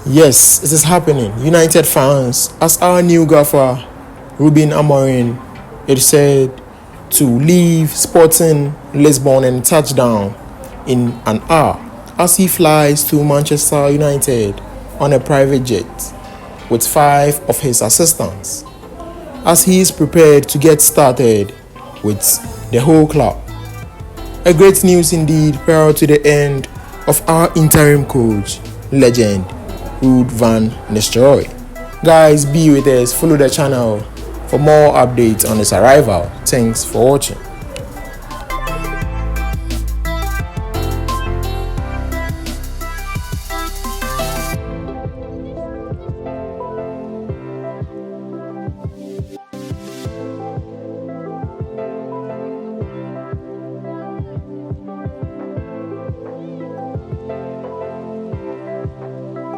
Yes, it is happening. United fans, as our new gaffer, Ruben Amorim, is said to leave Sporting Lisbon and touchdown in an hour as he flies to Manchester United on a private jet with 5 of his assistants, as he is prepared to get started with the whole club. A great news indeed prior to the end of our interim coach, legend Ruud van Nistelrooy. Guys, be with us, follow the channel for more updates on his arrival. Thanks for watching.